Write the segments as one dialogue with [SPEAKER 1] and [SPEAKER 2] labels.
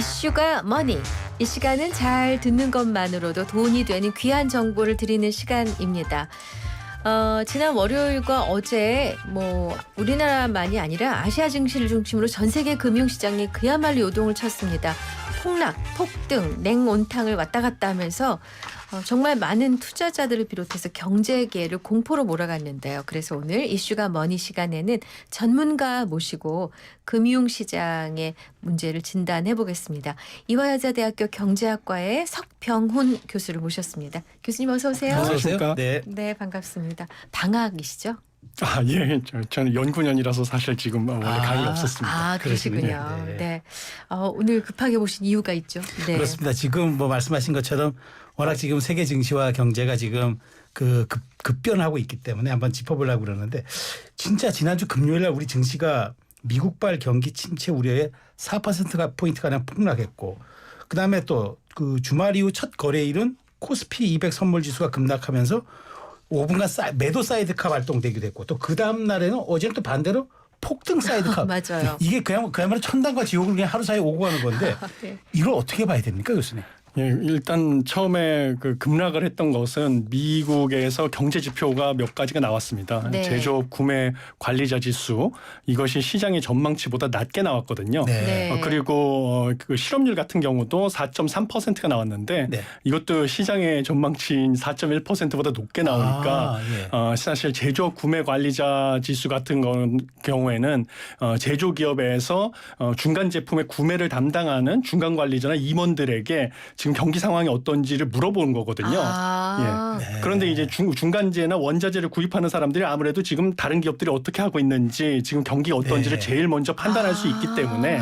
[SPEAKER 1] 이슈가 머니. 이 시간은 잘 듣는 것만으로도 돈이 되는 귀한 정보를 드리는 시간입니다. 지난 월요일과 어제 우리나라만이 아니라 아시아 증시를 중심으로 전 세계 금융시장이 그야말로 요동을 쳤습니다. 폭락, 폭등, 냉온탕을 왔다 갔다 하면서 정말 많은 투자자들을 비롯해서 경제계를 공포로 몰아갔는데요. 그래서 오늘 이슈가 머니 시간에는 전문가 모시고 금융시장의 문제를 진단해 보겠습니다. 이화여자대학교 경제학과의 석병훈 교수를 모셨습니다. 교수님 어서 오세요.
[SPEAKER 2] 안녕하십니까?
[SPEAKER 1] 네, 반갑습니다. 방학이시죠?
[SPEAKER 2] 예, 저는 연구년이라서 사실 지금 원래 강의가 없었습니다.
[SPEAKER 1] 그러시군요. 네. 오늘 급하게 오신 이유가 있죠. 네.
[SPEAKER 3] 그렇습니다. 지금 말씀하신 것처럼 워낙 지금 세계 증시와 경제가 지금 급변하고 있기 때문에 한번 짚어보려고 그러는데 진짜 지난주 금요일 날 우리 증시가 미국발 경기 침체 우려에 4%가 포인트가량 폭락했고 그다음에 또 그 주말 이후 첫 거래일은 코스피 200 선물 지수가 급락하면서 5분간 매도 사이드카 발동되기도 했고 또 그 다음 날에는 어제는 또 반대로 폭등 사이드카.
[SPEAKER 1] 맞아요.
[SPEAKER 3] 이게 그야말로 천당과 지옥을 그냥 하루 사이에 오고 가는 건데
[SPEAKER 1] 네.
[SPEAKER 3] 이걸 어떻게 봐야 됩니까, 교수님?
[SPEAKER 2] 예, 일단 처음에 그 급락을 했던 것은 미국에서 경제 지표가 몇 가지가 나왔습니다.
[SPEAKER 1] 네.
[SPEAKER 2] 제조업 구매 관리자 지수 이것이 시장의 전망치보다 낮게 나왔거든요.
[SPEAKER 1] 네.
[SPEAKER 2] 그리고 그 실업률 같은 경우도 4.3%가 나왔는데
[SPEAKER 3] 네.
[SPEAKER 2] 이것도 시장의 전망치인 4.1%보다 높게 나오니까 사실 제조업 구매 관리자 지수 같은 경우에는 제조기업에서 중간 제품의 구매를 담당하는 중간 관리자나 임원들에게 지금 경기 상황이 어떤지를 물어보는 거거든요.
[SPEAKER 3] 네.
[SPEAKER 2] 그런데 이제 중간재나 원자재를 구입하는 사람들이 아무래도 지금 다른 기업들이 어떻게 하고 있는지 지금 경기가 어떤지를 제일 먼저 판단할 수 있기 때문에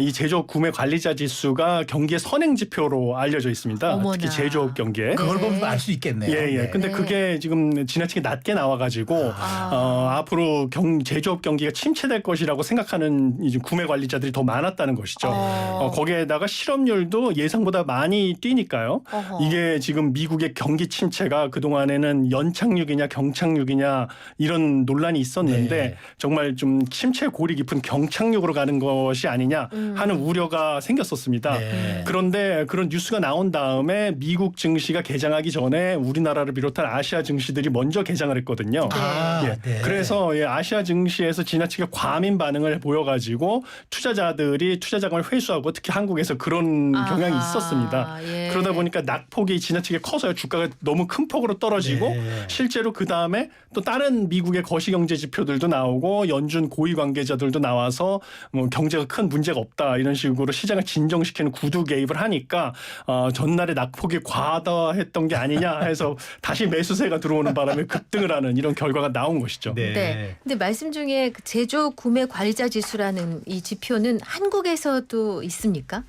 [SPEAKER 2] 이 제조업 구매 관리자 지수가 경기의 선행 지표로 알려져 있습니다.
[SPEAKER 1] 어머나.
[SPEAKER 2] 특히 제조업 경기에.
[SPEAKER 3] 그걸 보면 알 수 있겠네요.
[SPEAKER 2] 예. 근데
[SPEAKER 1] 네.
[SPEAKER 2] 그게 지금 지나치게 낮게 나와가지고 앞으로 제조업 경기가 침체될 것이라고 생각하는 이제 구매 관리자들이 더 많았다는 것이죠. 거기에다가 실업률도 예상보다 많이 뛰니까요. 이게 지금 미국의 경기 침체가 그동안에는 연착륙이냐 경착륙이냐 이런 논란이 있었는데
[SPEAKER 3] 네.
[SPEAKER 2] 정말 좀 침체 골이 깊은 경착륙으로 가는 것이 아니냐 하는 우려가 생겼었습니다.
[SPEAKER 3] 네.
[SPEAKER 2] 그런데 그런 뉴스가 나온 다음에 미국 증시가 개장하기 전에 우리나라를 비롯한 아시아 증시들이 먼저 개장을 했거든요.
[SPEAKER 3] 네.
[SPEAKER 2] 그래서 아시아 증시에서 지나치게 과민 반응을 보여가지고 투자자들이 투자 자금을 회수하고 특히 한국에서 그런 경향이 있었습니다.
[SPEAKER 1] 예.
[SPEAKER 2] 그러다 보니까 낙폭이 지나치게 커서요. 주가가 너무 큰 폭으로 떨어지고
[SPEAKER 3] 네.
[SPEAKER 2] 실제로 그다음에 또 다른 미국의 거시경제 지표들도 나오고 연준 고위 관계자들도 나와서 경제가 큰 문제가 없다 이런 식으로 시장을 진정시키는 구두 개입을 하니까 전날에 낙폭이 과다했던 게 아니냐 해서 다시 매수세가 들어오는 바람에 급등을 하는 이런 결과가 나온 것이죠.
[SPEAKER 1] 네. 근데 말씀 중에 그 제조 구매 관리자 지수라는 이 지표는 한국에서도 있습니까?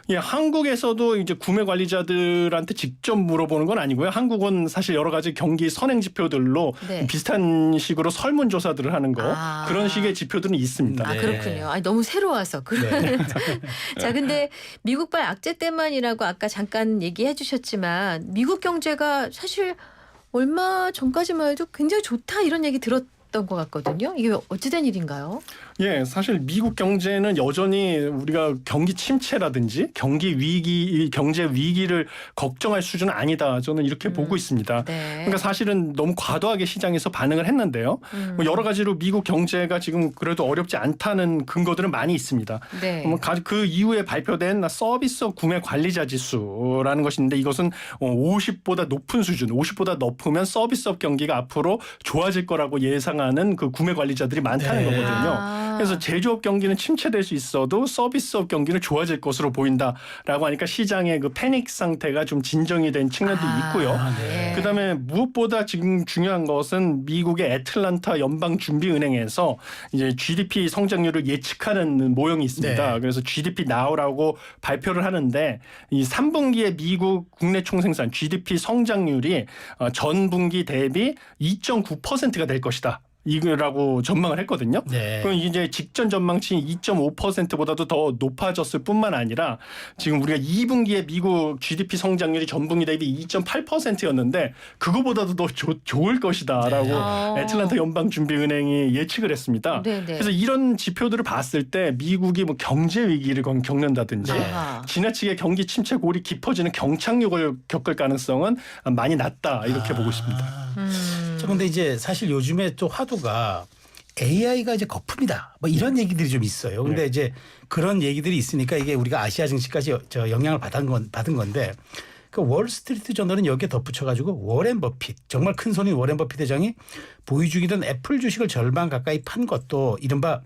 [SPEAKER 2] 예, 한국에서도 이제 구매 관리자들한테 직접 물어보는 건 아니고요. 한국은 사실 여러 가지 경기 선행 지표들로
[SPEAKER 1] 네.
[SPEAKER 2] 비슷한 식으로 설문조사들을 하는 거 그런 식의 지표들은 있습니다.
[SPEAKER 1] 그렇군요. 너무 새로워서. 자, 근데 미국발 악재 때문이라고 아까 잠깐 얘기해 주셨지만 미국 경제가 사실 얼마 전까지만 해도 굉장히 좋다 이런 얘기 들었던 것 같거든요. 이게 어찌된 일인가요?
[SPEAKER 2] 예, 사실 미국 경제는 여전히 우리가 경기 침체라든지 경제 위기를 걱정할 수준은 아니다. 저는 이렇게 보고 있습니다.
[SPEAKER 1] 네.
[SPEAKER 2] 그러니까 사실은 너무 과도하게 시장에서 반응을 했는데요. 여러 가지로 미국 경제가 지금 그래도 어렵지 않다는 근거들은 많이 있습니다.
[SPEAKER 1] 네.
[SPEAKER 2] 그 이후에 발표된 서비스업 구매 관리자 지수라는 것이 있는데 이것은 50보다 높은 수준, 50보다 높으면 서비스업 경기가 앞으로 좋아질 거라고 예상하는 그 구매 관리자들이 많다는 거거든요. 그래서 제조업 경기는 침체될 수 있어도 서비스업 경기는 좋아질 것으로 보인다라고 하니까 시장의 그 패닉 상태가 좀 진정이 된 측면도 있고요.
[SPEAKER 1] 네.
[SPEAKER 2] 그다음에 무엇보다 지금 중요한 것은 미국의 애틀란타 연방준비은행에서 이제 GDP 성장률을 예측하는 모형이 있습니다.
[SPEAKER 3] 네.
[SPEAKER 2] 그래서 GDP 나오라고 발표를 하는데 이 3분기에 미국 국내 총생산 GDP 성장률이 전 분기 대비 2.9%가 될 것이다. 이거라고 전망을 했거든요.
[SPEAKER 3] 네.
[SPEAKER 2] 그럼 이제 직전 전망치인 2.5%보다도 더 높아졌을 뿐만 아니라 지금 우리가 2분기에 미국 GDP 성장률이 전분기 대비 2.8%였는데 그거보다도 더 좋을 것이다라고
[SPEAKER 1] 네.
[SPEAKER 2] 애틀랜타 연방준비은행이 예측을 했습니다.
[SPEAKER 1] 네네.
[SPEAKER 2] 그래서 이런 지표들을 봤을 때 미국이 뭐 경제 위기를 겪는다든지
[SPEAKER 1] 아하.
[SPEAKER 2] 지나치게 경기 침체 골이 깊어지는 경착륙을 겪을 가능성은 많이 낮다 이렇게 보고 있습니다.
[SPEAKER 3] 자, 근데 이제 사실 요즘에 또 화두가 AI가 이제 거품이다. 뭐 이런 얘기들이 좀 있어요. 근데
[SPEAKER 2] 네.
[SPEAKER 3] 이제 그런 얘기들이 있으니까 이게 우리가 아시아 증시까지 저 영향을 받은 건데 그 월스트리트 저널은 여기에 덧붙여가지고 워렌 버핏 정말 큰 손인 워렌 버핏 회장이 보유 중이던 애플 주식을 절반 가까이 판 것도 이른바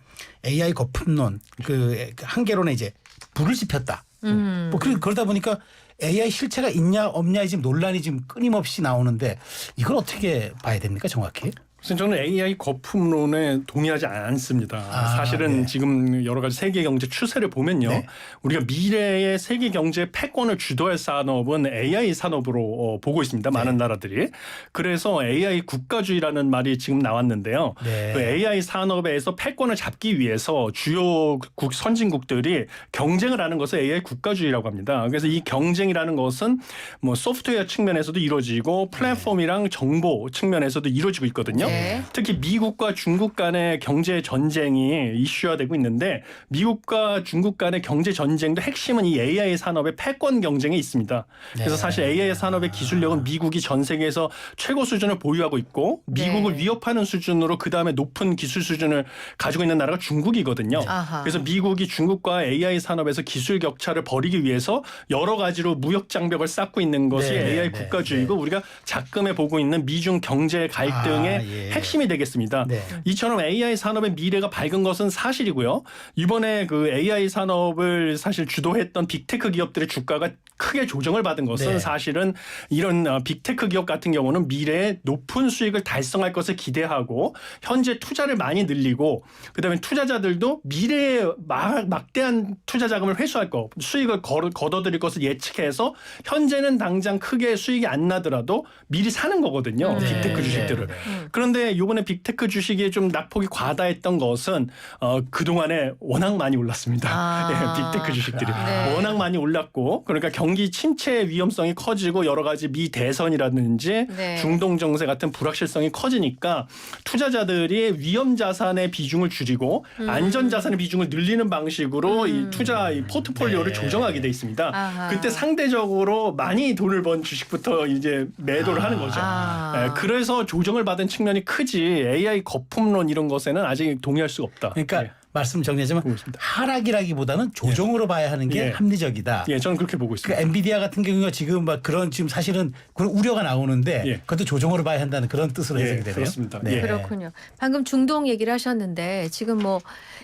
[SPEAKER 3] AI 거품론 그 한계론에 이제 불을 지폈다. 뭐 그러다 보니까 AI 실체가 있냐 없냐 지금 논란이 지금 끊임없이 나오는데 이걸 어떻게 봐야 됩니까 정확히?
[SPEAKER 2] 그래서 저는 AI 거품론에 동의하지 않습니다. 사실은
[SPEAKER 3] 네.
[SPEAKER 2] 지금 여러 가지 세계 경제 추세를 보면요.
[SPEAKER 3] 네.
[SPEAKER 2] 우리가 미래의 세계 경제의 패권을 주도할 산업은 AI 산업으로 보고 있습니다. 많은 나라들이. 그래서 AI 국가주의라는 말이 지금 나왔는데요.
[SPEAKER 3] 네.
[SPEAKER 2] 그 AI 산업에서 패권을 잡기 위해서 주요 선진국들이 경쟁을 하는 것을 AI 국가주의라고 합니다. 그래서 이 경쟁이라는 것은 뭐 소프트웨어 측면에서도 이루어지고 플랫폼이랑 정보 측면에서도 이루어지고 있거든요.
[SPEAKER 1] 네.
[SPEAKER 2] 특히 미국과 중국 간의 경제 전쟁이 이슈화되고 있는데 미국과 중국 간의 경제 전쟁도 핵심은 이 AI 산업의 패권 경쟁에 있습니다. 그래서
[SPEAKER 3] 네.
[SPEAKER 2] 사실 AI 산업의 기술력은 미국이 전 세계에서 최고 수준을 보유하고 있고 미국을
[SPEAKER 1] 네.
[SPEAKER 2] 위협하는 수준으로 그다음에 높은 기술 수준을 가지고 있는 나라가 중국이거든요.
[SPEAKER 1] 아하.
[SPEAKER 2] 그래서 미국이 중국과 AI 산업에서 기술 격차를 벌이기 위해서 여러 가지로 무역 장벽을 쌓고 있는 것이
[SPEAKER 3] 네,
[SPEAKER 2] AI
[SPEAKER 3] 네,
[SPEAKER 2] 국가주의고 우리가 작금에 보고 있는 미중 경제 갈등의
[SPEAKER 3] 예.
[SPEAKER 2] 핵심이 되겠습니다.
[SPEAKER 3] 네.
[SPEAKER 2] 이처럼 AI 산업의 미래가 밝은 것은 사실이고요. 이번에 그 AI 산업을 사실 주도했던 빅테크 기업들의 주가가 크게 조정을 받은 것은
[SPEAKER 3] 네.
[SPEAKER 2] 사실은 이런 빅테크 기업 같은 경우는 미래에 높은 수익을 달성할 것을 기대하고 현재 투자를 많이 늘리고 그다음에 투자자들도 미래에 막대한 투자 자금을 회수할 거 수익을 거둬들일 것을 예측해서 현재는 당장 크게 수익이 안 나더라도 미리 사는 거거든요.
[SPEAKER 3] 네.
[SPEAKER 2] 빅테크
[SPEAKER 3] 네.
[SPEAKER 2] 주식들을.
[SPEAKER 3] 네.
[SPEAKER 2] 그런데 이번에 빅테크 주식이 좀 낙폭이 과다했던 것은 그동안에 워낙 많이 올랐습니다.
[SPEAKER 1] 아.
[SPEAKER 2] 네, 빅테크 주식들이
[SPEAKER 1] 네.
[SPEAKER 2] 워낙 많이 올랐고 그러니까 경기 침체의 위험성이 커지고 여러 가지 미 대선이라든지
[SPEAKER 1] 네.
[SPEAKER 2] 중동 정세 같은 불확실성이 커지니까 투자자들이 위험 자산의 비중을 줄이고 안전 자산의 비중을 늘리는 방식으로 이 투자 이 포트폴리오를
[SPEAKER 3] 네.
[SPEAKER 2] 조정하게 돼 있습니다.
[SPEAKER 1] 아하.
[SPEAKER 2] 그때 상대적으로 많이 돈을 번 주식부터 이제 매도를 하는 거죠.
[SPEAKER 1] 아.
[SPEAKER 2] 네, 그래서 조정을 받은 측면이 크지 AI 거품론 이런 것에는 아직 동의할 수가 없다.
[SPEAKER 3] 그러니까
[SPEAKER 2] 예.
[SPEAKER 3] 말씀 정리하자면
[SPEAKER 2] 보고 있습니다.
[SPEAKER 3] 하락이라기보다는 조정으로 봐야 하는 게
[SPEAKER 2] 예.
[SPEAKER 3] 합리적이다.
[SPEAKER 2] 예, 저는 그렇게 보고 있습니다.
[SPEAKER 3] 그러니까 엔비디아 같은 경우가 지금 막 그런 지금 사실은 그런 우려가 나오는데
[SPEAKER 2] 예.
[SPEAKER 3] 그것도 조정으로 봐야 한다는 그런 뜻으로
[SPEAKER 2] 예,
[SPEAKER 3] 해석이 되네요.
[SPEAKER 2] 그렇습니다.
[SPEAKER 3] 네.
[SPEAKER 2] 예.
[SPEAKER 1] 그렇군요. 방금 중동 얘기를 하셨는데 지금 뭐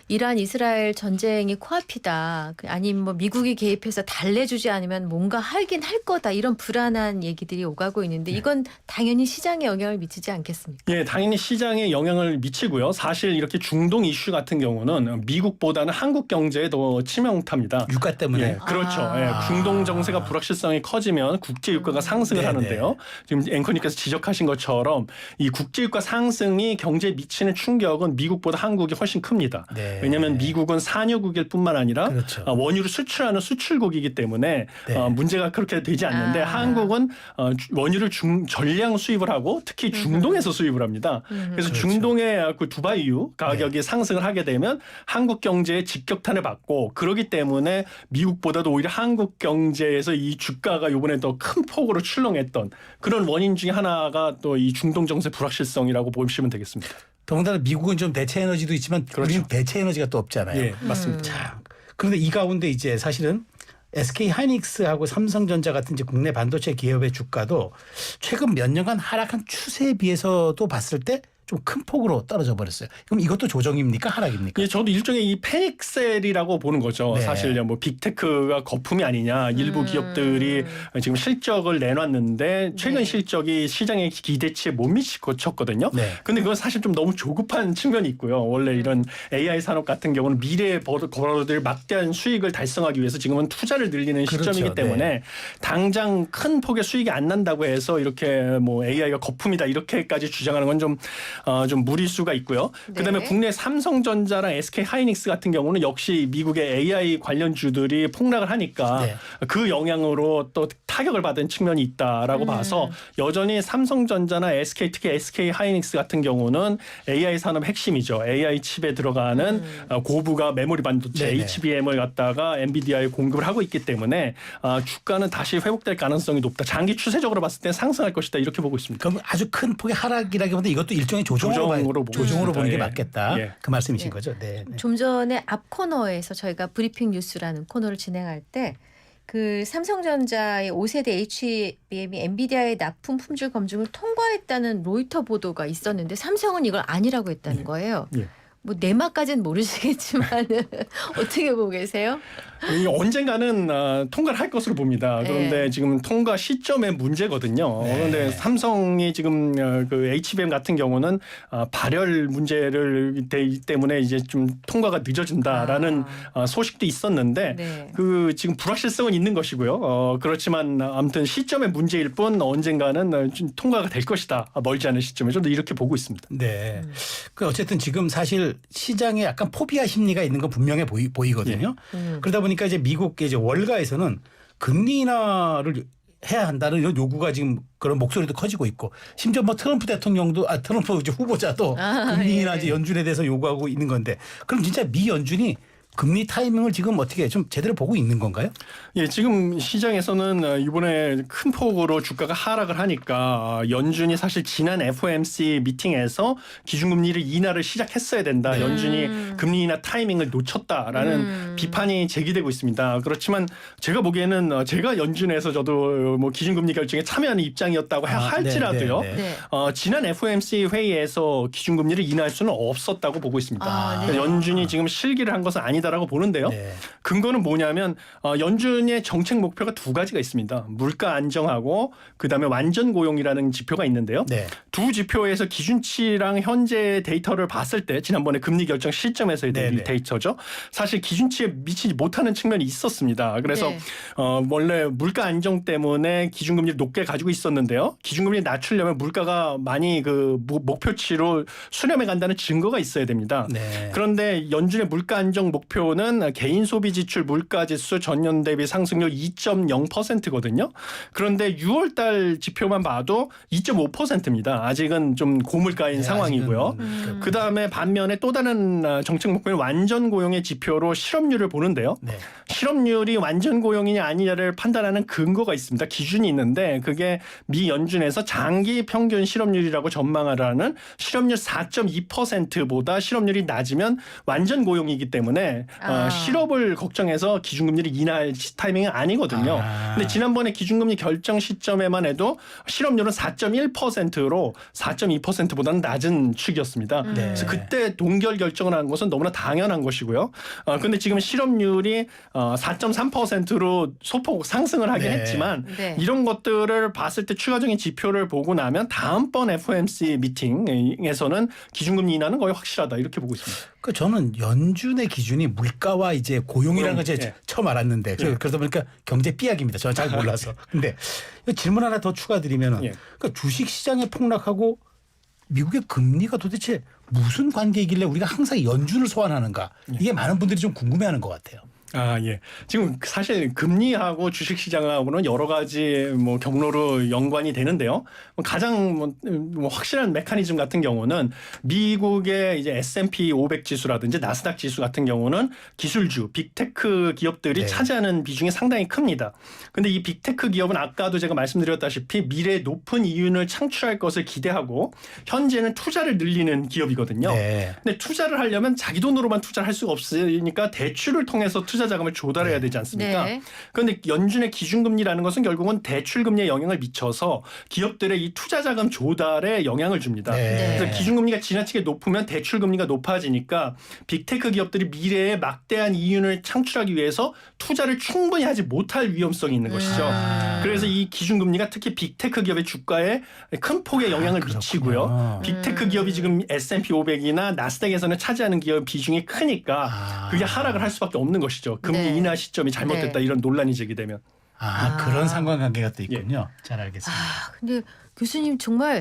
[SPEAKER 1] 이란 이스라엘 전쟁이 코앞이다. 아니면 뭐 미국이 개입해서 달래주지 않으면 뭔가 하긴 할 거다. 이런 불안한 얘기들이 오가고 있는데 이건 당연히 시장에 영향을 미치지 않겠습니까?
[SPEAKER 2] 예, 당연히 시장에 영향을 미치고요. 사실 이렇게 중동 이슈 같은 경우는 미국보다는 한국 경제에 더 치명타입니다.
[SPEAKER 3] 유가 때문에
[SPEAKER 2] 예, 그렇죠.
[SPEAKER 1] 아.
[SPEAKER 2] 예, 중동 정세가 불확실성이 커지면 국제 유가가 상승을
[SPEAKER 3] 네네.
[SPEAKER 2] 하는데요. 지금 앵커님께서 지적하신 것처럼 이 국제 유가 상승이 경제에 미치는 충격은 미국보다 한국이 훨씬 큽니다.
[SPEAKER 3] 네.
[SPEAKER 2] 왜냐하면 미국은 산유국일 뿐만 아니라
[SPEAKER 3] 그렇죠.
[SPEAKER 2] 원유를 수출하는 수출국이기 때문에
[SPEAKER 3] 네.
[SPEAKER 2] 문제가 그렇게 되지 않는데
[SPEAKER 1] 아.
[SPEAKER 2] 한국은 원유를 전량 수입을 하고 특히 중동에서 수입을 합니다. 그래서
[SPEAKER 3] 그렇죠.
[SPEAKER 2] 중동의 그 두바이유 가격이 상승을 하게 되면 한국 경제에 직격탄을 받고 그러기 때문에 미국보다도 오히려 한국 경제에서 이 주가가 이번에 더 큰 폭으로 출렁했던 그런 원인 중에 하나가 또 이 중동 정세 불확실성이라고 보시면 되겠습니다.
[SPEAKER 3] 더군다나 미국은 좀 대체 에너지도 있지만
[SPEAKER 2] 그렇죠.
[SPEAKER 3] 우리는 대체 에너지가 또 없잖아요.
[SPEAKER 2] 예, 맞습니다.
[SPEAKER 3] 자, 그런데 이 가운데 이제 사실은 SK 하이닉스하고 삼성전자 같은 이제 국내 반도체 기업의 주가도 최근 몇 년간 하락한 추세에 비해서도 봤을 때 좀 큰 폭으로 떨어져 버렸어요. 그럼 이것도 조정입니까? 하락입니까?
[SPEAKER 2] 예, 저도 일종의 이 패닉셀이라고 보는 거죠.
[SPEAKER 3] 네.
[SPEAKER 2] 사실 뭐 빅테크가 거품이 아니냐. 일부 기업들이 지금 실적을 내놨는데 최근
[SPEAKER 1] 네.
[SPEAKER 2] 실적이 시장의 기대치에 못 미쳤거든요.
[SPEAKER 3] 네.
[SPEAKER 2] 근데 그건 사실 좀 너무 조급한 측면이 있고요. 원래 이런 AI 산업 같은 경우는 미래에 벌어들 막대한 수익을 달성하기 위해서 지금은 투자를 늘리는
[SPEAKER 3] 그렇죠.
[SPEAKER 2] 시점이기 때문에 당장 큰 폭의 수익이 안 난다고 해서 이렇게 뭐 AI가 거품이다 이렇게까지 주장하는 건 좀 좀 무리수가 있고요. 그다음에
[SPEAKER 1] 네.
[SPEAKER 2] 국내 삼성전자랑 SK 하이닉스 같은 경우는 역시 미국의 AI 관련주들이 폭락을 하니까
[SPEAKER 3] 네.
[SPEAKER 2] 그 영향으로 또 타격을 받은 측면이 있다라고 봐서 여전히 삼성전자나 SK 특히 SK 하이닉스 같은 경우는 AI 산업 핵심이죠. AI 칩에 들어가는 고부가 메모리 반도체
[SPEAKER 3] 네네.
[SPEAKER 2] HBM을 갖다가 엔비디아에 공급을 하고 있기 때문에 주가는 다시 회복될 가능성이 높다. 장기 추세적으로 봤을 때 상승할 것이다 이렇게 보고 있습니다.
[SPEAKER 3] 그럼 아주 큰 폭의 하락이라기보다 이것도 일종의 조정으로
[SPEAKER 2] 보고
[SPEAKER 3] 조정으로
[SPEAKER 2] 있습니다.
[SPEAKER 3] 보는 게
[SPEAKER 2] 예.
[SPEAKER 3] 맞겠다.
[SPEAKER 2] 예.
[SPEAKER 3] 그 말씀이신
[SPEAKER 1] 예.
[SPEAKER 3] 거죠. 네. 네.
[SPEAKER 1] 좀 전에 앞 코너에서 저희가 브리핑 뉴스라는 코너를 진행할 때 그 삼성전자의 5세대 HBM이 엔비디아의 납품 품질 검증을 통과했다는 로이터 보도가 있었는데 삼성은 이걸 아니라고 했다는 거예요.
[SPEAKER 2] 예.
[SPEAKER 1] 뭐 내막까지는 모르시겠지만은 어떻게 보고 계세요?
[SPEAKER 2] 이 언젠가는 통과를 할 것으로 봅니다. 그런데
[SPEAKER 1] 네.
[SPEAKER 2] 지금 통과 시점의 문제거든요.
[SPEAKER 3] 네.
[SPEAKER 2] 그런데 삼성이 지금 그 HBM 같은 경우는 발열 문제를 때문에 이제 좀 통과가 늦어진다라는 소식도 있었는데
[SPEAKER 1] 네.
[SPEAKER 2] 그 지금 불확실성은 있는 것이고요. 그렇지만 아무튼 시점의 문제일 뿐 언젠가는 좀 통과가 될 것이다. 멀지 않은 시점에 저도 이렇게 보고 있습니다.
[SPEAKER 3] 네. 그 어쨌든 지금 사실 시장에 약간 포비아 심리가 있는 건 분명해 보이거든요. 그러다 보니까 이제 미국 이제 월가에서는 금리 인하를 해야 한다는 이런 요구가 지금 그런 목소리도 커지고 있고 심지어 뭐 트럼프 대통령도 트럼프 이제 후보자도 금리 인하 이제 연준에 대해서 요구하고 있는 건데 그럼 진짜 미 연준이 금리 타이밍을 지금 어떻게 좀 제대로 보고 있는 건가요?
[SPEAKER 2] 예, 지금 시장에서는 이번에 큰 폭으로 주가가 하락을 하니까 연준이 사실 지난 FOMC 미팅에서 기준금리를 인하를 시작했어야 된다. 연준이 금리 인하 타이밍을 놓쳤다라는 비판이 제기되고 있습니다. 그렇지만 제가 보기에는 제가 연준에서 저도 뭐 기준금리 결정에 참여하는 입장이었다고 할지라도요.
[SPEAKER 3] 네.
[SPEAKER 1] 네.
[SPEAKER 2] 지난 FOMC 회의에서 기준금리를 인하할 수는 없었다고 보고 있습니다.
[SPEAKER 1] 네.
[SPEAKER 2] 연준이 지금 실기를 한 것은 아니다라고 보는데요.
[SPEAKER 3] 네.
[SPEAKER 2] 근거는 뭐냐면 연준의 정책 목표가 두 가지가 있습니다. 물가 안정하고 그다음에 완전 고용이라는 지표가 있는데요.
[SPEAKER 3] 네.
[SPEAKER 2] 두 지표에서 기준치랑 현재 데이터를 봤을 때 지난번에 금리 결정 시점에서의
[SPEAKER 3] 네네.
[SPEAKER 2] 데이터죠. 사실 기준치에 미치지 못하는 측면이 있었습니다. 그래서
[SPEAKER 1] 네.
[SPEAKER 2] 원래 물가 안정 때문에 기준금리를 높게 가지고 있었는데요. 기준금리 낮추려면 물가가 많이 그 목표치로 수렴해 간다는 증거가 있어야 됩니다.
[SPEAKER 3] 네.
[SPEAKER 2] 그런데 연준의 물가 안정 목표는 개인 소비 지출 물가 지수 전년 대비 상승률 2.0%거든요. 그런데 6월 달 지표만 봐도 2.5%입니다. 아직은 좀 고물가인
[SPEAKER 3] 네,
[SPEAKER 2] 상황이고요.
[SPEAKER 3] 아직은
[SPEAKER 2] 그다음에 반면에 또 다른 정책 목표는 완전 고용의 지표로 실업률을 보는데요.
[SPEAKER 3] 네.
[SPEAKER 2] 실업률이 완전 고용이냐 아니냐를 판단하는 근거가 있습니다. 기준이 있는데 그게 미 연준에서 장기 평균 실업률이라고 전망하라는 실업률 4.2%보다 실업률이 낮으면 완전 고용이기 때문에 실업을 걱정해서 기준금리를 인하할 타이밍은 아니거든요. 근데 지난번에 기준금리 결정 시점에만 해도 실업률은 4.1%로 4.2%보다는 낮은 축이었습니다.
[SPEAKER 3] 네.
[SPEAKER 2] 그래서 그때 동결 결정을 한 것은 너무나 당연한 것이고요. 그런데 지금 실업률이 4.3%로 소폭 상승을 하긴
[SPEAKER 3] 네.
[SPEAKER 2] 했지만
[SPEAKER 1] 네.
[SPEAKER 2] 이런 것들을 봤을 때 추가적인 지표를 보고 나면 다음번 FOMC 미팅에서는 기준금리 인하는 거의 확실하다 이렇게 보고 있습니다.
[SPEAKER 3] 그 저는 연준의 기준이 물가와 이제 고용이라는 걸 제가
[SPEAKER 2] 예.
[SPEAKER 3] 처음 알았는데 그러다 보니까 경제 삐약입니다. 저는 잘 몰라서. 근데 질문 하나 더 추가드리면은
[SPEAKER 2] 예.
[SPEAKER 3] 그러니까 주식 시장이 폭락하고 미국의 금리가 도대체 무슨 관계이길래 우리가 항상 연준을 소환하는가 이게 많은 분들이 좀 궁금해하는 것 같아요.
[SPEAKER 2] 예. 지금 사실 금리하고 주식시장하고는 여러 가지 뭐 경로로 연관이 되는데요. 가장 확실한 메커니즘 같은 경우는 미국의 이제 S&P 500 지수라든지 나스닥 지수 같은 경우는 기술주, 빅테크 기업들이
[SPEAKER 3] 네.
[SPEAKER 2] 차지하는 비중이 상당히 큽니다. 근데 이 빅테크 기업은 아까도 제가 말씀드렸다시피 미래에 높은 이윤을 창출할 것을 기대하고 현재는 투자를 늘리는 기업이거든요.
[SPEAKER 3] 네.
[SPEAKER 2] 근데 투자를 하려면 자기 돈으로만 투자를 할 수가 없으니까 대출을 통해서 투자 자금을 조달해야 되지 않습니까?
[SPEAKER 1] 네.
[SPEAKER 2] 그런데 연준의 기준금리라는 것은 결국은 대출금리에 영향을 미쳐서 기업들의 이 투자 자금 조달에 영향을 줍니다.
[SPEAKER 3] 네.
[SPEAKER 2] 그래서 기준금리가 지나치게 높으면 대출금리가 높아지니까 빅테크 기업들이 미래에 막대한 이윤을 창출하기 위해서 투자를 충분히 하지 못할 위험성이 있는 것이죠. 그래서 이 기준금리가 특히 빅테크 기업의 주가에 큰 폭의 영향을 미치고요. 빅테크 기업이 지금 S&P 500이나 나스닥에서는 차지하는 기업 비중이 크니까 그게 하락을 할 수밖에 없는 것이죠. 금리
[SPEAKER 1] 네.
[SPEAKER 2] 인하 시점이 잘못됐다
[SPEAKER 1] 네.
[SPEAKER 2] 이런 논란이 제기되면.
[SPEAKER 3] 그런 상관관계가 또 있군요. 잘 알겠습니다.
[SPEAKER 1] 근데 교수님 정말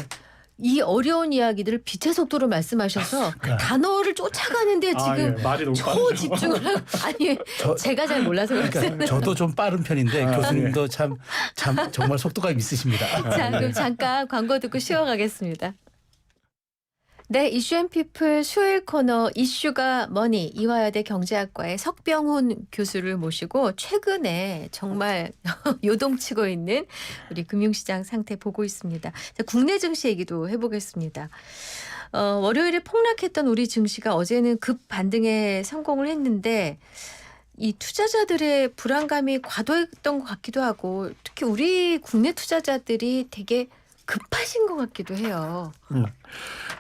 [SPEAKER 1] 이 어려운 이야기들을 빛의 속도로 말씀하셔서 단어를 쫓아가는데 지금
[SPEAKER 2] 예, 말이 너무 빠르죠.
[SPEAKER 1] 초집중을 하고 아니 제가 잘 몰라서 그렇습니다.
[SPEAKER 3] 그러니까 저도 좀 빠른 편인데 교수님도 참 정말 속도감이 있으십니다.
[SPEAKER 1] 자, 그럼 잠깐 광고 듣고 쉬어가겠습니다. 네, 이슈앤피플 수요일 코너 이슈가 머니 이화여대 경제학과의 석병훈 교수를 모시고 최근에 정말 요동치고 있는 우리 금융시장 상태 보고 있습니다. 자, 국내 증시 얘기도 해보겠습니다. 월요일에 폭락했던 우리 증시가 어제는 급 반등에 성공을 했는데 이 투자자들의 불안감이 과도했던 것 같기도 하고 특히 우리 국내 투자자들이 되게 급하신 것 같기도 해요.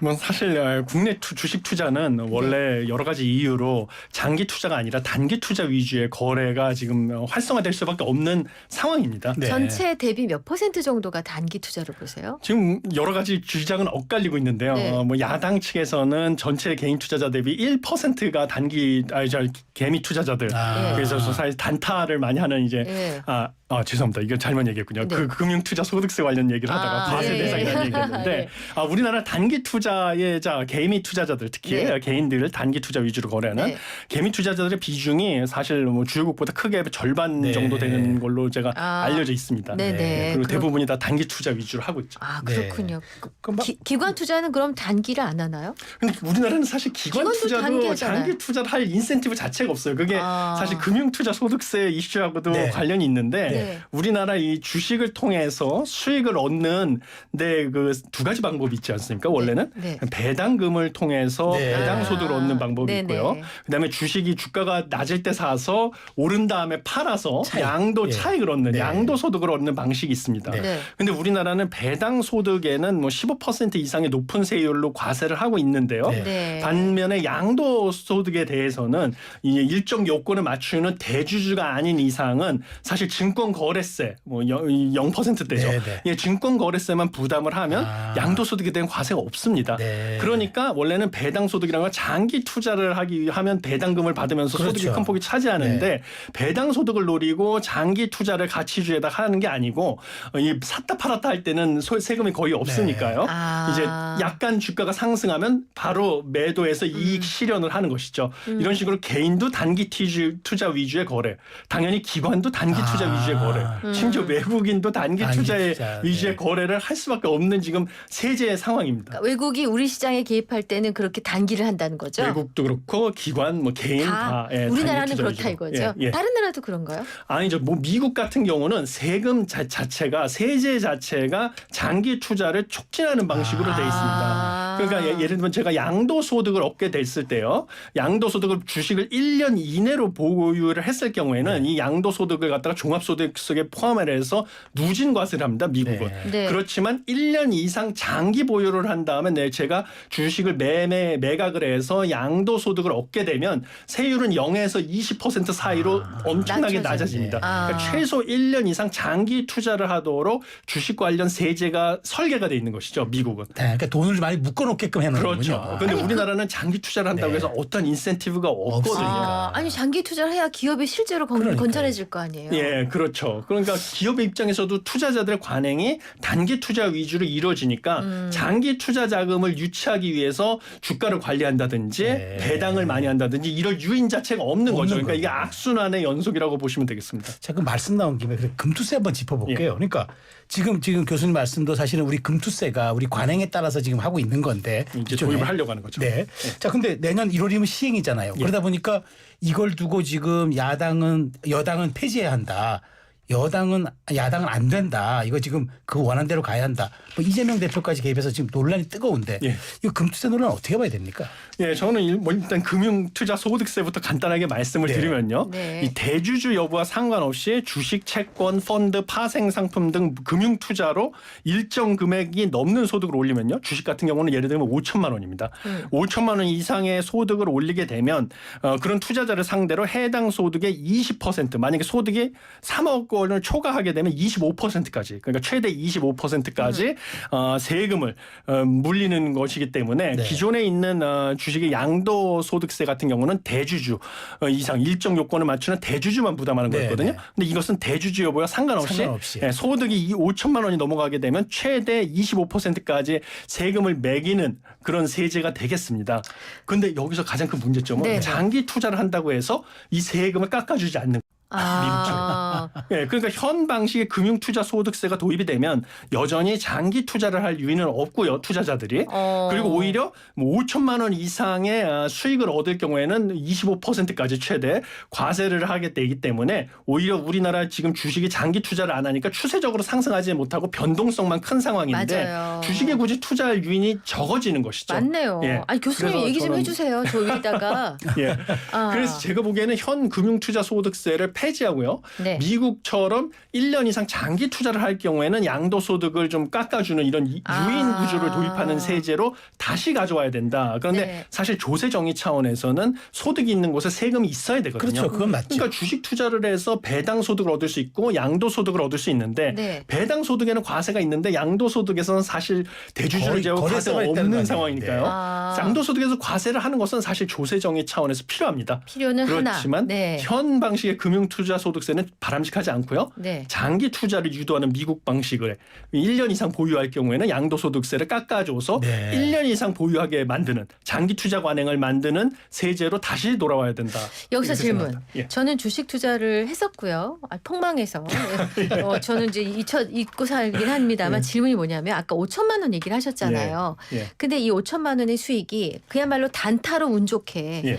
[SPEAKER 2] 뭐 사실 국내 주식 투자는 원래 여러 가지 이유로 장기 투자가 아니라 단기 투자 위주의 거래가 지금 활성화될 수밖에 없는 상황입니다.
[SPEAKER 3] 네.
[SPEAKER 1] 전체 대비 몇 % 정도가 단기 투자로 보세요?
[SPEAKER 2] 지금 여러 가지 주장은 엇갈리고 있는데요.
[SPEAKER 1] 네.
[SPEAKER 2] 뭐 야당 측에서는 전체 개인 투자자 대비 1%가 개미 투자자들. 그래서 사실 단타를 많이 하는 이제
[SPEAKER 1] 네.
[SPEAKER 2] 죄송합니다. 이거 잘못 얘기했군요.
[SPEAKER 1] 네.
[SPEAKER 2] 그 금융투자 소득세 관련 얘기를 하다가 과세 대상이라는 얘기했는데
[SPEAKER 1] 네.
[SPEAKER 2] 우리나라 단기 투자의 개미 투자자들 특히
[SPEAKER 1] 네.
[SPEAKER 2] 개인들 단기 투자 위주로 거래하는
[SPEAKER 1] 네.
[SPEAKER 2] 개미 투자자들의 비중이 사실 뭐 주요국보다 크게 절반
[SPEAKER 3] 네.
[SPEAKER 2] 정도 되는 걸로 제가 알려져 있습니다.
[SPEAKER 1] 네네.
[SPEAKER 2] 그리고 대부분이 다 단기 투자 위주로 하고 있죠.
[SPEAKER 1] 그렇군요.
[SPEAKER 3] 그럼
[SPEAKER 1] 기관 투자는 그럼 단기를 안 하나요?
[SPEAKER 2] 근데 우리나라는 사실 기관
[SPEAKER 1] 기관도
[SPEAKER 2] 투자도
[SPEAKER 1] 단기하잖아요.
[SPEAKER 2] 장기 투자를 할 인센티브 자체가 없어요. 그게 사실 금융투자 소득세 이슈하고도
[SPEAKER 3] 네.
[SPEAKER 2] 관련이 있는데
[SPEAKER 1] 네.
[SPEAKER 2] 우리나라 이 주식을 통해서 수익을 얻는 그 두 가지 방법이 있지 않습니까? 원래는
[SPEAKER 1] 네.
[SPEAKER 2] 배당금을 통해서
[SPEAKER 3] 네.
[SPEAKER 2] 배당 소득을 얻는 방법이
[SPEAKER 1] 네네.
[SPEAKER 2] 있고요. 그다음에 주식이 주가가 낮을 때 사서 오른 다음에 팔아서
[SPEAKER 3] 차익.
[SPEAKER 2] 양도
[SPEAKER 3] 예.
[SPEAKER 2] 차익을 얻는
[SPEAKER 3] 네.
[SPEAKER 2] 양도 소득을 얻는 방식이 있습니다.
[SPEAKER 3] 네.
[SPEAKER 1] 네.
[SPEAKER 2] 근데 우리나라는 배당 소득에는 뭐 15% 이상의 높은 세율로 과세를 하고 있는데요.
[SPEAKER 3] 네.
[SPEAKER 1] 네.
[SPEAKER 2] 반면에 양도 소득에 대해서는 이 일정 요건을 맞추는 대주주가 아닌 이상은 사실 증권 거래세 뭐 0%대죠.
[SPEAKER 3] 네, 네.
[SPEAKER 2] 예, 증권 거래세만 부담을 하면 양도 소득에 대한 과세가 없습니다.
[SPEAKER 3] 네.
[SPEAKER 2] 그러니까 원래는 배당 소득이라는 건 장기 투자를 하면 배당금을 받으면서
[SPEAKER 3] 그렇죠.
[SPEAKER 2] 소득이 큰 폭이 차지하는데 배당 소득을 노리고 장기 투자를 가치주에다 하는 게 아니고 이 샀다 팔았다 할 때는 세금이 거의 없으니까요. 이제 약간 주가가 상승하면 바로 매도해서 이익 실현을 하는 것이죠. 이런 식으로 개인도 단기 투자 위주의 거래, 당연히 기관도 단기 투자 위주의 거래, 심지어 외국인도 단기 투자의 위주의 거래를 할 수밖에 없는 지금 세제의 상황입니다.
[SPEAKER 1] 그러니까 외국이 우리 시장에 개입할 때는 그렇게 단기를 한다는 거죠?
[SPEAKER 2] 외국도 그렇고 기관, 뭐 개인 다
[SPEAKER 1] 우리나라는
[SPEAKER 2] 단기 투자
[SPEAKER 1] 그렇다
[SPEAKER 2] 위주로.
[SPEAKER 1] 이거죠?
[SPEAKER 2] 예, 예.
[SPEAKER 1] 다른 나라도 그런가요?
[SPEAKER 2] 아니죠. 뭐 미국 같은 경우는 세금 자체가 세제 자체가 장기 투자를 촉진하는 방식으로 돼 있습니다. 그러니까 예를 들면 제가 양도소득을 얻게 됐을 때요. 양도소득을 주식을 1년 이내로 보유를 했을 경우에는 이 양도소득을 갖다가 종합소득 속에 포함을 해서 누진과세를 합니다. 미국은.
[SPEAKER 1] 네.
[SPEAKER 2] 그렇지만 1년 이상 장기 보유를 한 다음에 제가 주식을 매각을 해서 양도소득을 얻게 되면 세율은 0에서 20% 사이로 엄청나게 낮아집니다. 그러니까 최소 1년 이상 장기 투자를 하도록 주식 관련 세제가 설계가 돼 있는 것이죠. 미국은.
[SPEAKER 3] 네, 그러니까 돈을 많이 묶어놓게끔 해놓는군요.
[SPEAKER 2] 그렇죠. 그런데 우리나라는 장기 투자를 한다고 해서 어떤 인센티브가 없거든요.
[SPEAKER 1] 아니 장기 투자를 해야 기업이 실제로 건전해질 거 아니에요?
[SPEAKER 2] 예, 그렇죠. 그러니까 기업의 입장에서도 투자자들의 관행이 단기 투자 위주로 이루어지니까 장기 투자 자금을 유치하기 위해서 주가를 관리한다든지 배당을 많이 한다든지 이럴 유인 자체가 없는 거죠. 그러니까 이게 악순환의 연속이라고 보시면 되겠습니다.
[SPEAKER 3] 자, 그 말씀 나온 김에 금투세 한번 짚어볼게요. 그러니까 지금 교수님 말씀도 사실은 우리 금투세가 우리 관행에 따라서 지금 하고 있는 건데
[SPEAKER 2] 이제 도입을 하려고 하는 거죠.
[SPEAKER 3] 네. 자, 근데 내년 1월이면 시행이잖아요. 그러다 보니까 이걸 두고 지금 여당은 폐지해야 한다. 야당은 안 된다. 이거 지금 그 원안대로 가야 한다. 뭐 이재명 대표까지 개입해서 지금 논란이 뜨거운데 이거 금투세 논란 어떻게 봐야 됩니까?
[SPEAKER 2] 예, 저는 일단 금융투자 소득세부터 간단하게 말씀을 드리면요. 이 대주주 여부와 상관없이 주식, 채권, 펀드, 파생 상품 등 금융투자로 일정 금액이 넘는 소득을 올리면요. 주식 같은 경우는 예를 들면 5천만 원입니다. 5천만 원 이상의 소득을 올리게 되면 그런 투자자를 상대로 해당 소득의 20% 만약에 소득이 3억 50원을 초과하게 되면 25%까지 그러니까 최대 25%까지 세금을 물리는 것이기 때문에
[SPEAKER 3] 네.
[SPEAKER 2] 기존에 있는 주식의 양도소득세 같은 경우는 대주주 이상 일정 요건을 맞추는 대주주만 부담하는
[SPEAKER 3] 네,
[SPEAKER 2] 거였거든요.
[SPEAKER 3] 네.
[SPEAKER 2] 근데 이것은 대주주 여부와 상관없이 예, 소득이 5천만 원이 넘어가게 되면 최대 25%까지 세금을 매기는 그런 세제가 되겠습니다. 그런데 여기서 가장 큰 문제점은
[SPEAKER 1] 네.
[SPEAKER 2] 장기 투자를 한다고 해서 이 세금을 깎아주지 않는 예, 그러니까 현 방식의 금융투자소득세가 도입이 되면 여전히 장기 투자를 할 유인은 없고요, 투자자들이. 그리고 오히려 뭐 5천만 원 이상의 수익을 얻을 경우에는 25%까지 최대 과세를 하게 되기 때문에 오히려 우리나라 지금 주식이 장기 투자를 안 하니까 추세적으로 상승하지 못하고 변동성만 큰 상황인데
[SPEAKER 1] 맞아요.
[SPEAKER 2] 주식에 굳이 투자할 유인이 적어지는 것이죠.
[SPEAKER 1] 맞네요.
[SPEAKER 2] 예.
[SPEAKER 1] 아니 교수님
[SPEAKER 2] 그래서
[SPEAKER 1] 얘기 좀
[SPEAKER 2] 저는-
[SPEAKER 1] 해주세요. 저 여기다가.
[SPEAKER 2] 예. 그래서 제가 보기에는 현 금융투자소득세를 폐지하고요.
[SPEAKER 1] 네.
[SPEAKER 2] 미국처럼 1년 이상 장기 투자를 할 경우에는 양도소득을 좀 깎아주는 이런 유인 구조를 도입하는 세제로 다시 가져와야 된다. 그런데
[SPEAKER 1] 네.
[SPEAKER 2] 사실 조세 정의 차원에서는 소득이 있는 곳에 세금이 있어야 되거든요.
[SPEAKER 3] 그렇죠. 그건 맞죠.
[SPEAKER 2] 그러니까 주식 투자를 해서 배당 소득을 얻을 수 있고 양도 소득을 얻을 수 있는데
[SPEAKER 1] 네.
[SPEAKER 2] 배당 소득에는 과세가 있는데 양도 소득에서는 사실 대주주를 제외하고
[SPEAKER 3] 거래세가
[SPEAKER 2] 과세가
[SPEAKER 3] 있다는 거
[SPEAKER 2] 없는
[SPEAKER 3] 아니에요.
[SPEAKER 2] 상황이니까요. 양도 소득에서 과세를 하는 것은 사실 조세 정의 차원에서 필요합니다.
[SPEAKER 1] 필요는
[SPEAKER 2] 그렇지만
[SPEAKER 1] 하나. 네.
[SPEAKER 2] 현 방식의 금융투자소득세는 바람직하지 않고요.
[SPEAKER 1] 네.
[SPEAKER 2] 장기 투자를 유도하는 미국 방식을 1년 이상 보유할 경우에는 양도소득세를 깎아줘서
[SPEAKER 3] 네.
[SPEAKER 2] 1년 이상 보유하게 만드는 장기 투자 관행을 만드는 세제로 다시 돌아와야 된다.
[SPEAKER 1] 여기서
[SPEAKER 2] 이렇게
[SPEAKER 1] 질문.
[SPEAKER 2] 생각합니다. 예.
[SPEAKER 1] 저는 주식 투자를 했었고요. 폭망해서. 저는 이제 잊고 살긴 합니다만 질문이 뭐냐면 아까 5천만 원 얘기를 하셨잖아요.
[SPEAKER 2] 예.
[SPEAKER 1] 근데 이 5천만 원의 수익이 그야말로 단타로 운 좋게
[SPEAKER 2] 예.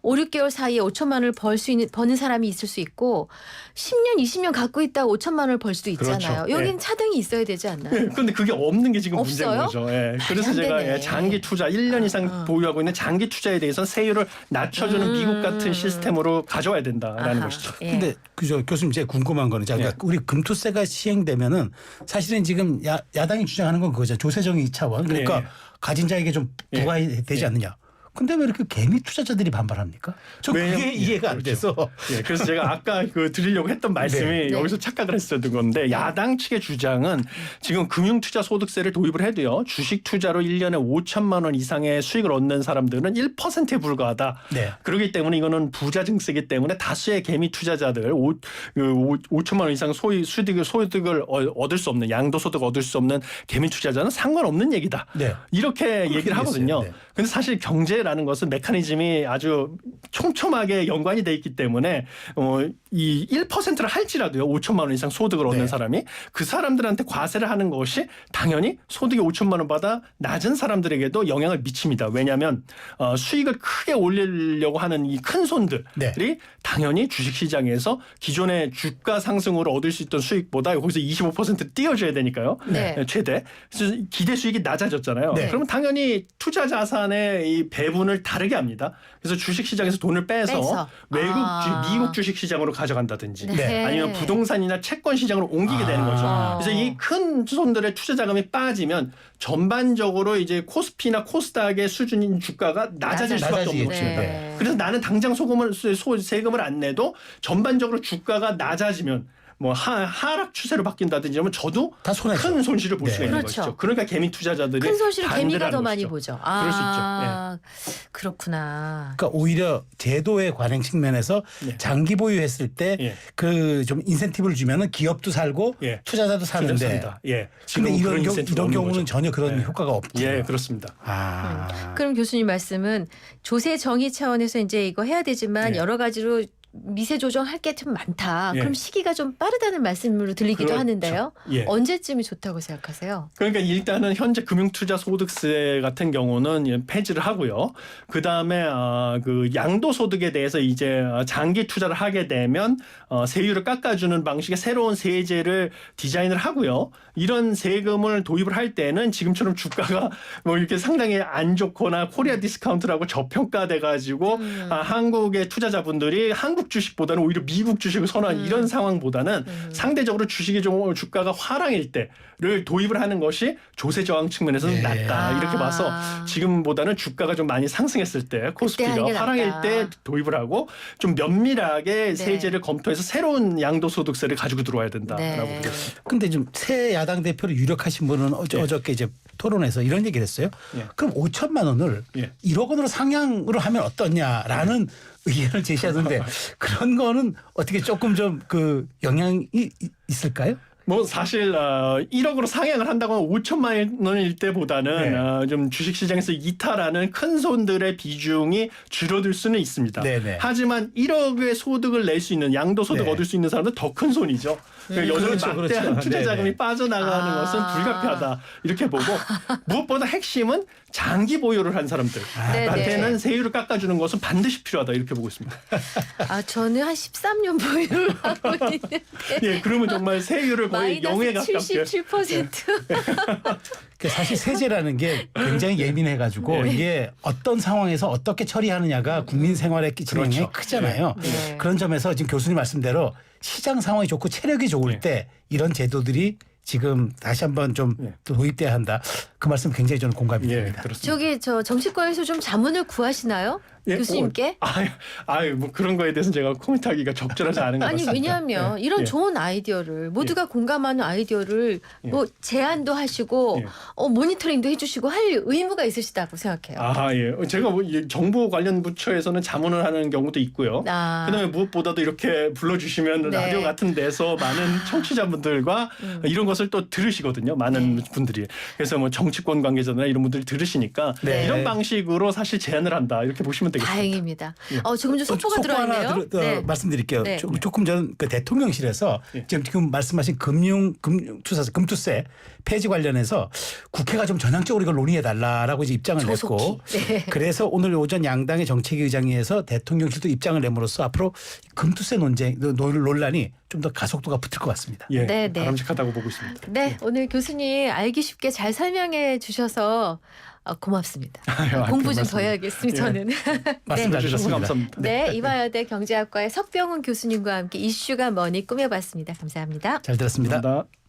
[SPEAKER 1] 5, 6개월 사이에 5천만 원을 버는 사람이 있을 수 있고 10년, 20년 갖고 있다가 5천만 원을 벌 수도 있잖아요.
[SPEAKER 2] 그렇죠.
[SPEAKER 1] 여긴
[SPEAKER 2] 예.
[SPEAKER 1] 차등이 있어야 되지 않나요?
[SPEAKER 2] 그런데 그게 없는 게 지금
[SPEAKER 1] 없어요?
[SPEAKER 2] 문제인 거죠. 예. 그래서
[SPEAKER 1] 안
[SPEAKER 2] 제가
[SPEAKER 1] 되네.
[SPEAKER 2] 장기 투자 1년 이상 보유하고 있는 장기 투자에 대해서는 세율을 낮춰주는 미국 같은 시스템으로 가져와야 된다라는
[SPEAKER 1] 아하.
[SPEAKER 2] 것이죠.
[SPEAKER 1] 예.
[SPEAKER 3] 근데 그죠 교수님 제가 궁금한 거는 자, 그러니까 우리 금투세가 시행되면은 사실은 지금 야당이 주장하는 건 그거죠. 조세정의 차원 그러니까
[SPEAKER 2] 예.
[SPEAKER 3] 가진 자에게 좀 부과되지 않느냐. 근데 왜 이렇게 개미 투자자들이 반발합니까? 저 그게 이해가 안 돼서.
[SPEAKER 2] 예, 그래서 제가 아까 드리려고 했던 말씀이
[SPEAKER 1] 네.
[SPEAKER 2] 여기서 착각을 했었던 건데 야당 측의 주장은 지금 금융투자소득세를 도입을 해도요. 주식 투자로 1년에 5천만 원 이상의 수익을 얻는 사람들은 1%에 불과하다.
[SPEAKER 3] 네.
[SPEAKER 2] 그렇기 때문에 이거는 부자 증세이기 때문에 다수의 개미 투자자들 5천만 원 이상 소득을 얻을 수 없는 양도소득 얻을 수 없는 개미 투자자는 상관없는 얘기다.
[SPEAKER 3] 네.
[SPEAKER 2] 이렇게 얘기를 하거든요.
[SPEAKER 3] 네.
[SPEAKER 2] 근데 사실 경제라는 것은 메커니즘이 아주 촘촘하게 연관이 돼 있기 때문에 이 1%를 할지라도요. 5천만 원 이상 소득을 얻는
[SPEAKER 3] 네.
[SPEAKER 2] 사람이 그 사람들한테 과세를 하는 것이 당연히 소득이 5천만 원보다 낮은 사람들에게도 영향을 미칩니다. 왜냐하면 수익을 크게 올리려고 하는 이 큰 손들이
[SPEAKER 3] 네.
[SPEAKER 2] 당연히 주식시장에서 기존의 주가 상승으로 얻을 수 있던 수익보다 거기서 25% 띄워줘야 되니까요.
[SPEAKER 1] 네.
[SPEAKER 2] 최대. 그래서 기대 수익이 낮아졌잖아요.
[SPEAKER 3] 네.
[SPEAKER 2] 그러면 당연히 투자 자산의 이 배분을 다르게 합니다. 그래서 주식 시장에서 돈을 빼서 외국 미국 주식 시장으로 가져간다든지
[SPEAKER 1] 네.
[SPEAKER 2] 아니면 부동산이나 채권 시장으로 옮기게 되는 거죠. 그래서 이 큰 손들의 투자 자금이 빠지면 전반적으로 이제 코스피나 코스닥의 수준인 주가가 낮아질 수밖에 없는 것입니다.
[SPEAKER 1] 네.
[SPEAKER 2] 그래서 나는 당장 세금을 안 내도 전반적으로 주가가 낮아지면 뭐 하락 추세로 바뀐다든지 하면 저도
[SPEAKER 3] 다 손해죠.
[SPEAKER 2] 큰 손실을 볼
[SPEAKER 3] 네.
[SPEAKER 2] 수가 있는
[SPEAKER 1] 그렇죠.
[SPEAKER 2] 것이죠. 그러니까 개미 투자자들이
[SPEAKER 1] 큰 손실을
[SPEAKER 2] 반대를
[SPEAKER 1] 개미가 더
[SPEAKER 2] 하는
[SPEAKER 1] 많이
[SPEAKER 2] 것이죠.
[SPEAKER 1] 보죠.
[SPEAKER 2] 그럴 수 있죠.
[SPEAKER 1] 그렇구나.
[SPEAKER 3] 그러니까 오히려 제도의 관행 측면에서
[SPEAKER 2] 네.
[SPEAKER 3] 장기 보유했을 때
[SPEAKER 2] 예.
[SPEAKER 3] 그 좀 인센티브를 주면은 기업도 살고
[SPEAKER 2] 예.
[SPEAKER 3] 투자자도 사는데.
[SPEAKER 2] 투자자입니다. 예.
[SPEAKER 3] 근데
[SPEAKER 2] 지금은 그런
[SPEAKER 3] 이런
[SPEAKER 2] 인센티브가 없는
[SPEAKER 3] 경우는
[SPEAKER 2] 거죠.
[SPEAKER 3] 전혀 그런
[SPEAKER 2] 네.
[SPEAKER 3] 효과가 없죠.
[SPEAKER 2] 예, 그렇습니다.
[SPEAKER 1] 그럼 교수님 말씀은 조세 정의 차원에서 이제 이거 해야 되지만
[SPEAKER 2] 예.
[SPEAKER 1] 여러 가지로 미세 조정할 게 좀 많다.
[SPEAKER 2] 예.
[SPEAKER 1] 그럼 시기가 좀 빠르다는 말씀으로 들리기도
[SPEAKER 2] 그렇죠.
[SPEAKER 1] 하는데요.
[SPEAKER 2] 예.
[SPEAKER 1] 언제쯤이 좋다고 생각하세요?
[SPEAKER 2] 그러니까 일단은 현재 금융투자소득세 같은 경우는 폐지를 하고요. 그 다음에 그 양도소득에 대해서 이제 장기 투자를 하게 되면 세율을 깎아주는 방식의 새로운 세제를 디자인을 하고요. 이런 세금을 도입을 할 때는 지금처럼 주가가 뭐 이렇게 상당히 안 좋거나 코리아 디스카운트라고 저평가돼 가지고 한국의 투자자분들이 한국 한국 주식보다는 오히려 미국 주식을 선호하는 이런 상황보다는 상대적으로 주식이 좀 주가가 하락일 때를 도입을 하는 것이 조세 저항 측면에서는
[SPEAKER 3] 네.
[SPEAKER 2] 낫다 이렇게 봐서 지금보다는 주가가 좀 많이 상승했을 때 코스피가
[SPEAKER 1] 하는 게
[SPEAKER 2] 하락일
[SPEAKER 1] 낫다.
[SPEAKER 2] 때 도입을 하고 좀 면밀하게 세제를 검토해서 새로운 양도소득세를 가지고 들어와야 된다라고
[SPEAKER 1] 네.
[SPEAKER 2] 보겠습니다.
[SPEAKER 3] 근데 좀 새 야당 대표를 유력하신 분은 어저께 이제 토론에서 이런 얘기를 했어요.
[SPEAKER 2] 예.
[SPEAKER 3] 그럼 5천만 원을
[SPEAKER 2] 예.
[SPEAKER 3] 1억 원으로 상향으로 하면 어떠냐라는 의견을 제시하던데 그런 거는 어떻게 조금 좀 그 영향이 있을까요?
[SPEAKER 2] 뭐 사실 1억으로 상향을 한다고 하면 5천만 원일 때보다는
[SPEAKER 3] 네.
[SPEAKER 2] 좀 주식시장에서 이탈하는 큰 손들의 비중이 줄어들 수는 있습니다.
[SPEAKER 3] 네네.
[SPEAKER 2] 하지만 1억의 소득을 낼 수 있는 양도소득
[SPEAKER 3] 네.
[SPEAKER 2] 얻을 수 있는 사람은 더 큰 손이죠. 그러니까 여전히
[SPEAKER 3] 그렇죠,
[SPEAKER 2] 막대한
[SPEAKER 3] 그렇죠.
[SPEAKER 2] 투자 자금이
[SPEAKER 3] 네네.
[SPEAKER 2] 빠져나가는 것은 불가피하다 이렇게 보고 무엇보다 핵심은 장기 보유를 한 사람들한테는 세율을 깎아주는 것은 반드시 필요하다 이렇게 보고 있습니다.
[SPEAKER 1] 아, 저는 한 13년 보유를 하고 있는데
[SPEAKER 2] 예, 그러면 정말 세율을 거의 영에
[SPEAKER 1] 마이너스
[SPEAKER 2] 가깝게
[SPEAKER 1] 77%.
[SPEAKER 3] 사실 세제라는 게 굉장히 예민해가지고 이게 어떤 상황에서 어떻게 처리하느냐가 국민 생활에 끼치는
[SPEAKER 2] 그렇죠.
[SPEAKER 3] 영향이 크잖아요.
[SPEAKER 1] 네.
[SPEAKER 3] 그런 점에서 지금 교수님 말씀대로 시장 상황이 좋고 체력이 좋을
[SPEAKER 2] 네.
[SPEAKER 3] 때 이런 제도들이 지금 다시 한번 좀
[SPEAKER 2] 네.
[SPEAKER 3] 도입돼야 한다. 그 말씀 굉장히 저는 공감이
[SPEAKER 2] 예,
[SPEAKER 3] 됩니다.
[SPEAKER 2] 그렇습니다.
[SPEAKER 1] 저기 저 정치권에서 좀 자문을 구하시나요?
[SPEAKER 2] 예,
[SPEAKER 1] 교수님께?
[SPEAKER 2] 뭐 그런 거에 대해서는 제가 코멘트하기가 적절하지 않은 것
[SPEAKER 1] 아니
[SPEAKER 2] 같습니다.
[SPEAKER 1] 왜냐하면
[SPEAKER 2] 예,
[SPEAKER 1] 이런
[SPEAKER 2] 예.
[SPEAKER 1] 좋은 아이디어를 모두가 공감하는 아이디어를
[SPEAKER 2] 예.
[SPEAKER 1] 뭐 제안도 하시고
[SPEAKER 2] 예.
[SPEAKER 1] 모니터링도 해주시고 할 의무가 있으시다고 생각해요.
[SPEAKER 2] 예. 제가 뭐 정부 관련 부처에서는 자문을 하는 경우도 있고요.
[SPEAKER 1] 아.
[SPEAKER 2] 그다음에 무엇보다도 이렇게 불러주시면
[SPEAKER 1] 네.
[SPEAKER 2] 라디오 같은 데서 많은 청취자분들과 이런 것을 또 들으시거든요. 많은
[SPEAKER 1] 네.
[SPEAKER 2] 분들이. 그래서 뭐 정치권 관계자나 이런 분들이 들으시니까
[SPEAKER 3] 네.
[SPEAKER 2] 이런 방식으로 사실 제안을 한다 이렇게 보시면 되겠습니다.
[SPEAKER 1] 다행입니다.
[SPEAKER 2] 예.
[SPEAKER 1] 조금 좀 속보가
[SPEAKER 3] 속보 하나
[SPEAKER 1] 들어있네요. 네.
[SPEAKER 3] 말씀드릴게요.
[SPEAKER 1] 네.
[SPEAKER 3] 조금 전 그 대통령실에서
[SPEAKER 2] 예.
[SPEAKER 3] 지금 말씀하신 금투세 폐지 관련해서 국회가 좀 전향적으로 이걸 논의해 달라라고 이제 입장을
[SPEAKER 1] 조속히.
[SPEAKER 3] 냈고
[SPEAKER 1] 네.
[SPEAKER 3] 그래서 오늘 오전 양당의 정책위의장회에서 대통령실도 입장을 내므로써 앞으로 금투세 논란이 좀 더 가속도가 붙을 것 같습니다.
[SPEAKER 2] 예,
[SPEAKER 1] 네, 네.
[SPEAKER 2] 바람직하다고 보고 있습니다.
[SPEAKER 1] 네, 오늘 교수님 알기 쉽게 잘 설명해 주셔서 고맙습니다.
[SPEAKER 2] 아유,
[SPEAKER 1] 공부 좀
[SPEAKER 2] 말씀.
[SPEAKER 1] 더 해야겠습니다.
[SPEAKER 2] 예.
[SPEAKER 1] 저는.
[SPEAKER 3] 말씀 잘
[SPEAKER 2] 해주셔서
[SPEAKER 3] 들었습니다.
[SPEAKER 2] 감사합니다.
[SPEAKER 1] 네, 이화여대 경제학과의 석병훈 교수님과 함께 이슈가 뭐니 꾸며봤습니다. 감사합니다.
[SPEAKER 3] 잘 들었습니다.
[SPEAKER 2] 감사합니다.